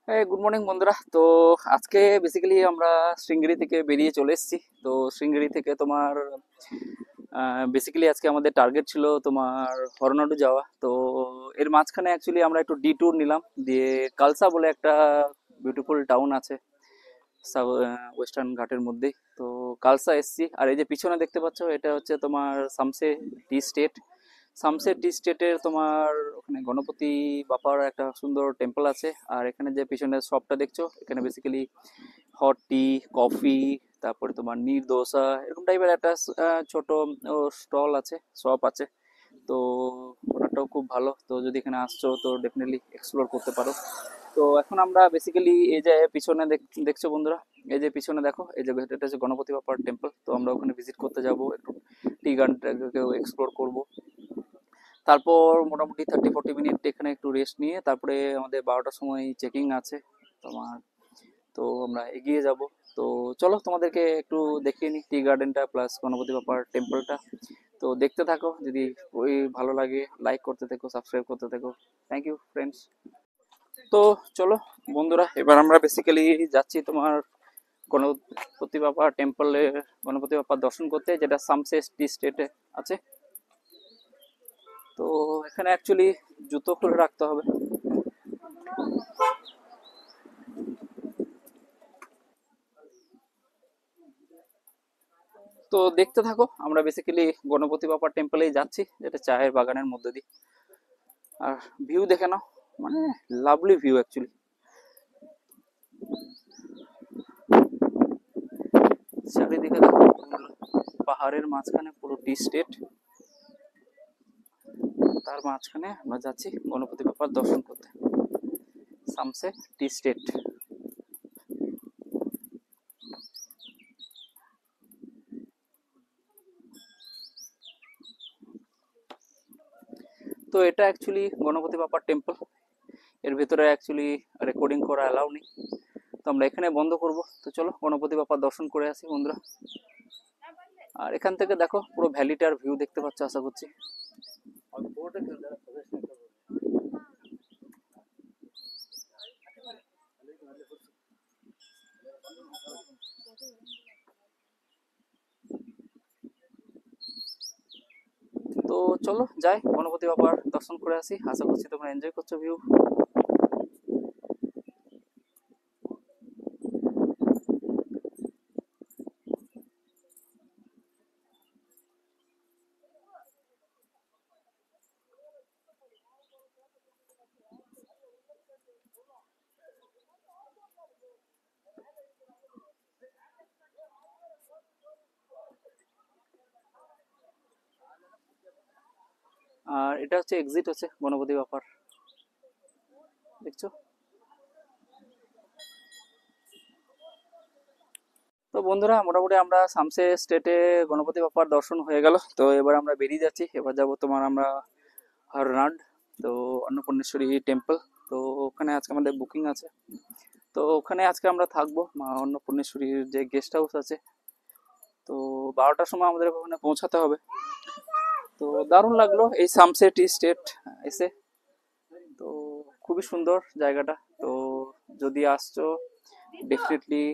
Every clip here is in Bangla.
গুড মর্নিং বন্ধুরা। তো আজকে বেসিক্যালি আমরা শৃঙ্গেরি থেকে বেরিয়ে চলে এসেছি। তো শৃঙ্গেরি থেকে তোমার বেসিক্যালি আজকে আমাদের টার্গেট ছিল তোমার হরনাডু যাওয়া। তো এর মাঝখানে অ্যাকচুয়ালি আমরা একটু ডিট্যুর নিলাম, দিয়ে কালসা বলে একটা বিউটিফুল টাউন আছে ওয়েস্টার্ন ঘাটের মধ্যেই। তো কালসা এসছি। আর এই যে পিছনে দেখতে পাচ্ছ, এটা হচ্ছে তোমার সামসে টি স্টেট। সামসে টি স্টেটের তোমার ওখানে গণপতি বাপার একটা সুন্দর টেম্পল আছে। আর এখানে যে পিছনে শপটা দেখছো, এখানে বেসিক্যালি হট টি, কফি, তারপরে তোমার নীর দোসা এরকম টাইপের একটা ছোট স্টল আছে, শপ আছে। তো ওনারটাও খুব ভালো। তো যদি এখানে আসছো তো ডেফিনেটলি এক্সপ্লোর করতে পারো। তো এখন আমরা বেসিক্যালি এই যে পিছনে দেখছো বন্ধুরা, এই যে পিছনে দেখো, এই যে এটা হচ্ছে গণপতি বাপার টেম্পল। তো আমরা ওখানে ভিজিট করতে যাব, একটু টি গার্ডেনটাকেও এক্সপ্লোর করব। তারপর মোটামুটি 30-40 মিনিট এখানে একটু রেস্ট নিয়ে তারপরে আমাদের 12টার সময় চেকিং আছে তোমার। তো আমরা এগিয়ে যাব। তো চলো তোমাদেরকে একটু দেখিয়ে নিই টি গার্ডেনটা প্লাস গণপতি বাপার টেম্পলটা। তো দেখতে থাকো, যদি ওই ভালো লাগে লাইক করতে থেকো, সাবস্ক্রাইব করতে থেকো। Thank you friends. তো চলো বন্ধুরা, এবার আমরা বেসিক্যালি যাচ্ছি তোমার গণপতি বাবা টেম্পলে, গণপতি বাবার দর্শন করতে, যেটা সামসে টি স্টেটে আছে। তো এখানে অ্যাকচুয়ালি জুতো খুলে রাখতে হবে। তো দেখতে থাকো, আমরা বেসিক্যালি গণপতি বাবার টেম্পলেই যাচ্ছি, যেটা চায়ের বাগানের মধ্যে দিয়ে। আর ভিউ দেখে নাও, মানে লাভলি ভিউ অ্যাকচুয়ালি। চারিদিকে দেখো, পাহাড়ের মাঝখানে পুরো টি স্টেট, তার মাঝখানে আমরা যাচ্ছি গণপতি বাবার দর্শন করতে, সামসে টি স্টেট। তো এটা অ্যাকচুয়ালি গণপতি বাবার টেম্পল। এর ভেতরে অ্যাকচুয়ালি রেকর্ডিং করা অ্যালাউ নেই, তো আমরা এখানে বন্ধ করব। তো চলো গণপতি বাবার দর্শন করে আসি বন্ধুরা। আর এখান থেকে দেখো পুরো ভ্যালিটার ভিউ দেখতে পাচ্ছ আশা করছি। তো চলো যাই গণপতি বাবার দর্শন করে আসি, আশা করছি তোমরা এনজয় করছো ভিউ। আর এটা হচ্ছে এক্সিট, হচ্ছে গণপতি বাবার, দেখছো। তো বন্ধুরা, মোটামুটি আমরা সামসে স্টেটে গণপতি বাপ্পার দর্শন হয়ে গেল। তো এবার আমরা বেরিয়ে যাচ্ছি। এবার যাব তোমার আমরা হরনাড, তো অন্নপূর্ণেশ্বরী টেম্পল। তো ওখানে আজকে আমাদের বুকিং আছে। তো ওখানে আজকে আমরা থাকবো, মা অন্নপূর্ণেশ্বরীর যে গেস্ট হাউস আছে। তো 12টার সময় আমাদের ওখানে পৌঁছাতে হবে। তো দারুণ লাগলো এই সামসে টি স্টেট এসে। তো খুবই সুন্দর জায়গাটা। তো যদি আসছো ডেফিনেটলি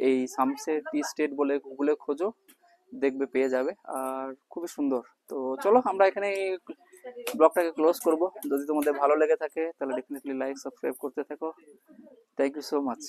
এই সামসে টি স্টেট বলে গুগলে খোঁজো, দেখবে পেয়ে যাবে। আর খুবই সুন্দর। তো চলো আমরা এখানে ব্লগটাকে ক্লোজ করব। যদি তোমাদের ভালো লেগে থাকে তাহলে ডেফিনেটলি লাইক সাবস্ক্রাইব করতে থাকো। Thank you so much.